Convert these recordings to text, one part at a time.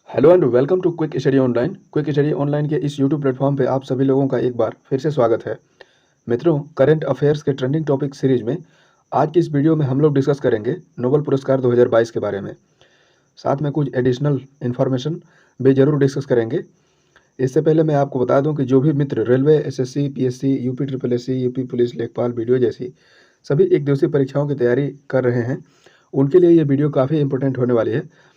Hello and welcome to quick study online. Quick study online के इस YouTube platform पे आप सभी लोगों का एक बार फिर से स्वागत है। मित्रों, करंट अफेयर्स के ट्रेंडिंग टॉपिक सीरीज में आज की इस वीडियो में हम लोग डिस्कस करेंगे नोबेल पुरस्कार 2022 के बारे में। साथ में कुछ एडिशनल इन्फॉर्मेशन भी जरूर डिस्कस करेंगे। इससे पहले मैं आपको बता दूं कि जो भी मित्र railway, SSC, PSC, UP triple SC, UP police, लेखपाल, बीडीओ जैसी सभी एक दिवसीय परीक्षाओं की तैयारी कर रहे हैं, उनके लिए ये वीडियो काफ़ी इंपॉर्टेंट होने वाली है।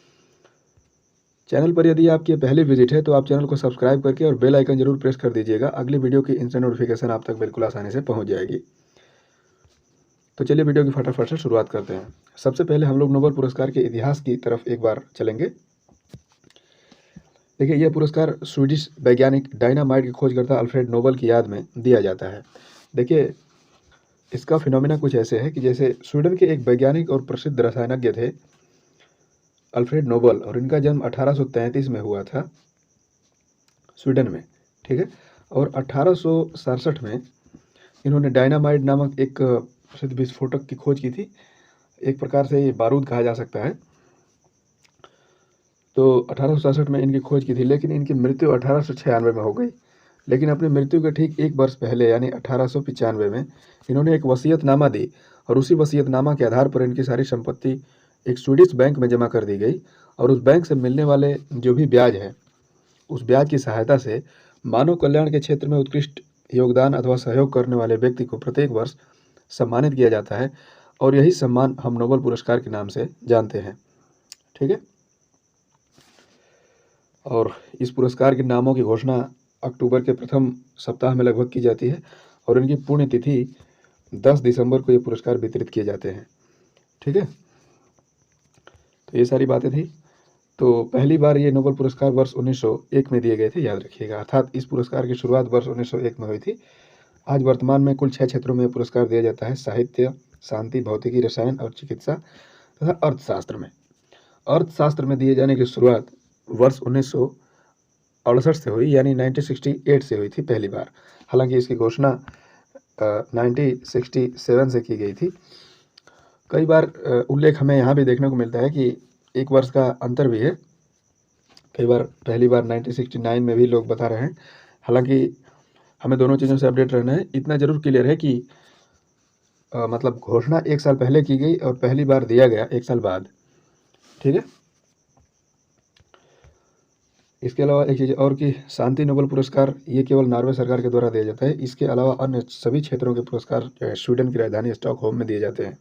चैनल पर यदि आपकी पहली विजिट है तो आप चैनल को सब्सक्राइब करके और बेल आइकन जरूर प्रेस कर दीजिएगा। अगली वीडियो की इंस्टेंट नोटिफिकेशन आप तक बिल्कुल आसानी से पहुंच जाएगी। तो चलिए वीडियो की फटाफट से शुरुआत करते हैं। सबसे पहले हम लोग नोबेल पुरस्कार के इतिहास की तरफ एक बार चलेंगे। देखिए, यह पुरस्कार स्वीडिश वैज्ञानिक डायनामाइट के खोजकर्ता अल्फ्रेड नोबेल की याद में दिया जाता है। देखिए, इसका फिनोमिना कुछ ऐसे है कि जैसे स्वीडन के एक वैज्ञानिक और प्रसिद्ध रसायनज्ञ थे अल्फ्रेड नोबेल, और इनका जन्म 1833 में हुआ था स्वीडन में, ठीक है। और 1867 में इन्होंने डायनामाइट नामक एक प्रसिद्ध विस्फोटक की खोज की थी। एक प्रकार से ये बारूद कहा जा सकता है। तो 1867 में इनकी खोज की थी, लेकिन इनकी मृत्यु 1896 में हो गई। लेकिन अपनी मृत्यु के ठीक एक वर्ष पहले यानी 1895 में इन्होंने एक वसीयतनामा दी, और उसी वसीयतनामा के आधार पर इनकी सारी संपत्ति एक स्वीडिश बैंक में जमा कर दी गई। और उस बैंक से मिलने वाले जो भी ब्याज है, उस ब्याज की सहायता से मानव कल्याण के क्षेत्र में उत्कृष्ट योगदान अथवा सहयोग करने वाले व्यक्ति को प्रत्येक वर्ष सम्मानित किया जाता है, और यही सम्मान हम नोबेल पुरस्कार के नाम से जानते हैं, ठीक है। और इस पुरस्कार के नामों की घोषणा अक्टूबर के प्रथम सप्ताह में लगभग की जाती है, और इनकी पुण्यतिथि 10 दिसंबर को ये पुरस्कार वितरित किए जाते हैं, ठीक है। तो ये सारी बातें थी। तो पहली बार ये नोबेल पुरस्कार वर्ष 1901 में दिए गए थे, याद रखिएगा। अर्थात इस पुरस्कार की शुरुआत वर्ष 1901 में हुई थी। आज वर्तमान में कुल 6 क्षेत्रों में पुरस्कार दिया जाता है: साहित्य, शांति, भौतिकी, रसायन और चिकित्सा तथा अर्थशास्त्र में। अर्थशास्त्र में दिए जाने की शुरुआत वर्ष 1968 से हुई, यानी 1968 से हुई थी पहली बार। हालांकि इसकी घोषणा 1967 से की गई थी। कई बार उल्लेख हमें यहाँ भी देखने को मिलता है कि एक वर्ष का अंतर भी है। कई बार पहली बार 1969 में भी लोग बता रहे हैं। हालांकि हमें दोनों चीज़ों से अपडेट रहना है। इतना जरूर क्लियर है कि मतलब घोषणा एक साल पहले की गई और पहली बार दिया गया एक साल बाद, ठीक है। इसके अलावा एक चीज़ और कि शांति नोबेल पुरस्कार ये केवल नॉर्वे सरकार के द्वारा दिया जाता है। इसके अलावा अन्य सभी क्षेत्रों के पुरस्कार स्वीडन की राजधानी स्टॉकहोम में दिए जाते हैं।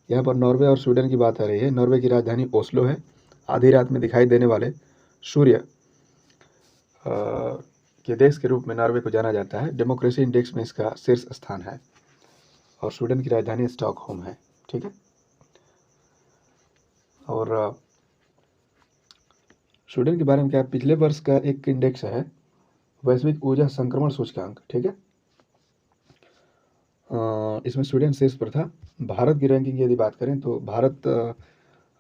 यहाँ पर नॉर्वे और स्वीडन की बात आ रही है। नॉर्वे की राजधानी ओस्लो है। आधी रात में दिखाई देने वाले सूर्य के देश के रूप में नॉर्वे को जाना जाता है। डेमोक्रेसी इंडेक्स में इसका शीर्ष स्थान है, और स्वीडन की राजधानी स्टॉकहोम है, ठीक है। और स्वीडन के बारे में क्या, पिछले वर्ष का एक इंडेक्स है वैश्विक ऊर्जा संक्रमण सूचकांक, ठीक है। इसमें स्वीडन शीर्ष पर था। भारत की रैंकिंग यदि बात करें तो भारत,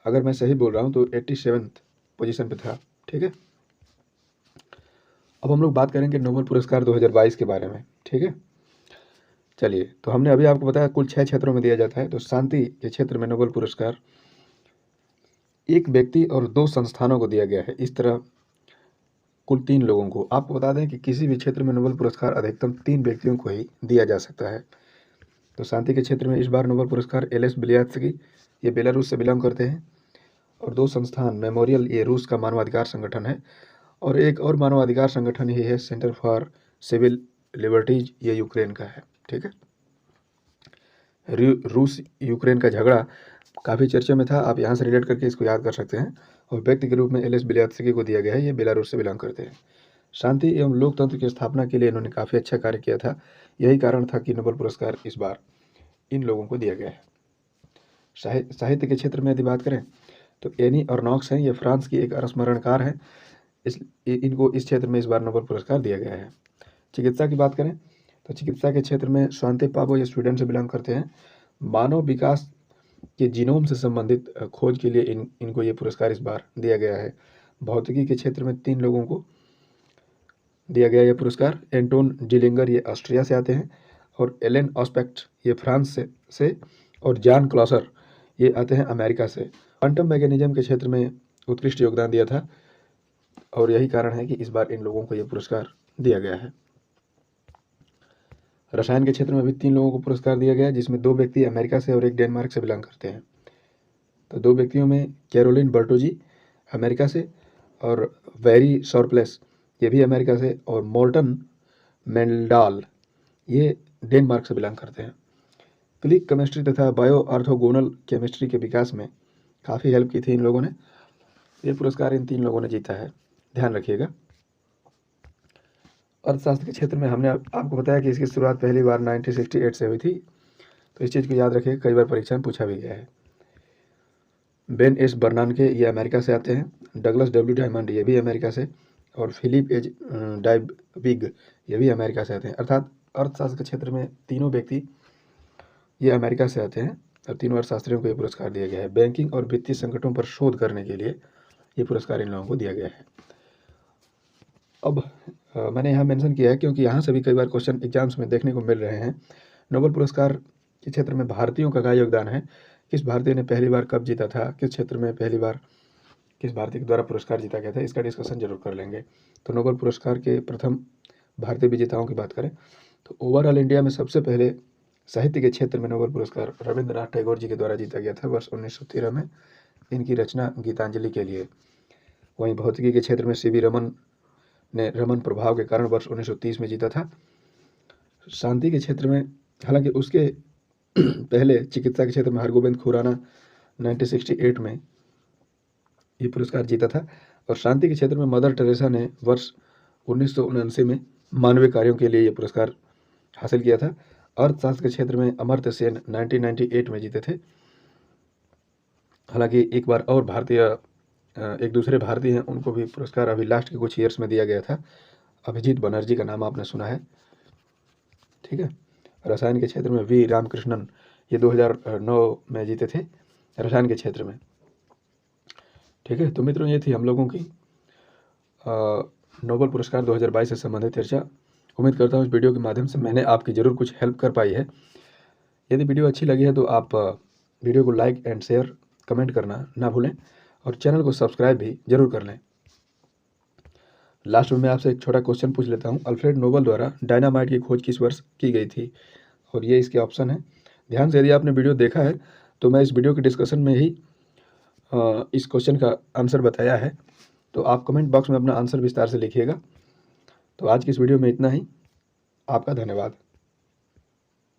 अगर मैं सही बोल रहा हूँ तो 87th पोजीशन पे था, ठीक है। अब हम लोग बात करेंगे नोबेल पुरस्कार 2022 के बारे में, ठीक है। चलिए, तो हमने अभी आपको बताया कुल 6 क्षेत्रों में दिया जाता है। तो शांति के क्षेत्र में नोबेल पुरस्कार एक व्यक्ति और 2 संस्थानों को दिया गया है। इस तरह कुल 3 लोगों को। आपको बता दें कि किसी भी क्षेत्र में नोबेल पुरस्कार अधिकतम 3 व्यक्तियों को ही दिया जा सकता है। तो शांति के क्षेत्र में इस बार नोबेल पुरस्कार एल.एस. बिल्यात्स्की, ये बेलारूस से बिलोंग करते हैं। और 2 संस्थान मेमोरियल, ये रूस का मानवाधिकार संगठन है, और एक और मानवाधिकार संगठन ही है सेंटर फॉर सिविल लिबर्टीज, ये यूक्रेन का है, ठीक है। रूस यूक्रेन का झगड़ा काफ़ी चर्चा में था। आप यहाँ से रिलेट करके इसको याद कर सकते हैं। और व्यक्ति के रूप में एल.एस. बिल्यात्स्की को दिया गया है। ये बेलारूस से बिलोंग करते हैं। शांति एवं लोकतंत्र की स्थापना के लिए इन्होंने काफ़ी अच्छा कार्य किया था। यही कारण था कि नोबेल पुरस्कार इस बार इन लोगों को दिया गया है। साहित्य के क्षेत्र में यदि बात करें तो एनी अर्नॉक्स हैं, ये फ्रांस की एक स्मरणकार हैं। इनको इस क्षेत्र में इस बार नोबेल पुरस्कार दिया गया है। चिकित्सा की बात करें तो चिकित्सा के क्षेत्र में स्वांति पावो, ये स्वीडन से बिलोंग करते हैं। मानव विकास के जीनोम से संबंधित खोज के लिए इनको ये पुरस्कार इस बार दिया गया है। भौतिकी के क्षेत्र में 3 लोगों को दिया गया यह पुरस्कार। एंटोन डिलिंगर, ये ऑस्ट्रिया से आते हैं। और एलन ऑस्पेक्ट, ये फ्रांस से और जॉन क्लॉसर, ये आते हैं अमेरिका से। क्वांटम मैकेनिज्म के क्षेत्र में उत्कृष्ट योगदान दिया था और यही कारण है कि इस बार इन लोगों को ये पुरस्कार दिया गया है। रसायन के क्षेत्र में भी 3 लोगों को पुरस्कार दिया गया है, जिसमें 2 व्यक्ति अमेरिका से और एक डेनमार्क से बिलोंग करते हैं। तो 2 व्यक्तियों में कैरोलिन बर्टोजी अमेरिका से और वेरी शॉर्पलेस ये भी अमेरिका से, और मोर्टन मेल्डाल ये डेनमार्क से बिलोंग करते हैं। क्लिक केमिस्ट्री तथा बायो ऑर्थोगोनल केमिस्ट्री के विकास में काफ़ी हेल्प की थी इन लोगों ने। ये पुरस्कार इन 3 लोगों ने जीता है, ध्यान रखिएगा। अर्थशास्त्र के क्षेत्र में हमने आपको बताया कि इसकी शुरुआत पहली बार 1968 से हुई थी, तो इस चीज़ को याद रखिए, कई बार परीक्षा में पूछा भी गया है। बेन एस बर्नानके ये अमेरिका से आते हैं, डगलस डब्ल्यू डायमंड ये भी अमेरिका से, और फिलिप एच डाइबिग ये भी अमेरिका से आते हैं। अर्थात अर्थशास्त्र के क्षेत्र में तीनों व्यक्ति ये अमेरिका से आते हैं और तीनों अर्थशास्त्रियों को ये पुरस्कार दिया गया है। बैंकिंग और वित्तीय संकटों पर शोध करने के लिए ये पुरस्कार इन लोगों को दिया गया है। अब मैंने यहाँ मेंशन किया है क्योंकि यहाँ से भी कई बार क्वेश्चन एग्जाम्स में देखने को मिल रहे हैं। नोबेल पुरस्कार के क्षेत्र में भारतीयों का क्या योगदान है, किस भारतीय ने पहली बार कब जीता था, किस क्षेत्र में पहली बार किस भारतीय के द्वारा पुरस्कार जीता गया था, इसका डिस्कशन जरूर कर लेंगे। तो नोबेल पुरस्कार के प्रथम भारतीय विजेताओं की बात करें तो ओवरऑल इंडिया में सबसे पहले साहित्य के क्षेत्र में नोबेल पुरस्कार रविंद्रनाथ टैगोर जी के द्वारा जीता गया था वर्ष 1913 में, इनकी रचना गीतांजलि के लिए। वहीं भौतिकी के क्षेत्र में सीवी रमन ने रमन प्रभाव के कारण वर्ष 1930 में जीता था। शांति के क्षेत्र में, हालांकि उसके पहले चिकित्सा के क्षेत्र में हरगोविंद खुराना 1968 में ये पुरस्कार जीता था, और शांति के क्षेत्र में मदर टेरेसा ने वर्ष 1979 में मानवीय कार्यों के लिए ये पुरस्कार हासिल किया था। अर्थशास्त्र के क्षेत्र में अमर्त्य सेन 1998 में जीते थे। हालांकि एक बार और एक दूसरे भारतीय हैं, उनको भी पुरस्कार अभी लास्ट के कुछ ईयर्स में दिया गया था। अभिजीत बनर्जी का नाम आपने सुना है, ठीक है। रसायन के क्षेत्र में वी रामकृष्णन ये 2009 में जीते थे रसायन के क्षेत्र में, ठीक है। तो मित्रों, ये थी हम लोगों की नोबेल पुरस्कार 2022 से संबंधित चर्चा। उम्मीद करता हूँ इस वीडियो के माध्यम से मैंने आपकी ज़रूर कुछ हेल्प कर पाई है। यदि वीडियो अच्छी लगी है तो आप वीडियो को लाइक एंड शेयर कमेंट करना ना भूलें, और चैनल को सब्सक्राइब भी जरूर कर लें। लास्ट में मैं आपसे एक छोटा क्वेश्चन पूछ लेता हूँ। अल्फ्रेड नोबेल द्वारा डायनामाइट की खोज किस वर्ष की गई थी, और ये इसके ऑप्शन है। ध्यान से यदि आपने वीडियो देखा है तो मैं इस वीडियो के डिस्कशन में ही इस क्वेश्चन का आंसर बताया है, तो आप कमेंट बॉक्स में अपना आंसर विस्तार से लिखिएगा। तो आज की इस वीडियो में इतना ही। आपका धन्यवाद।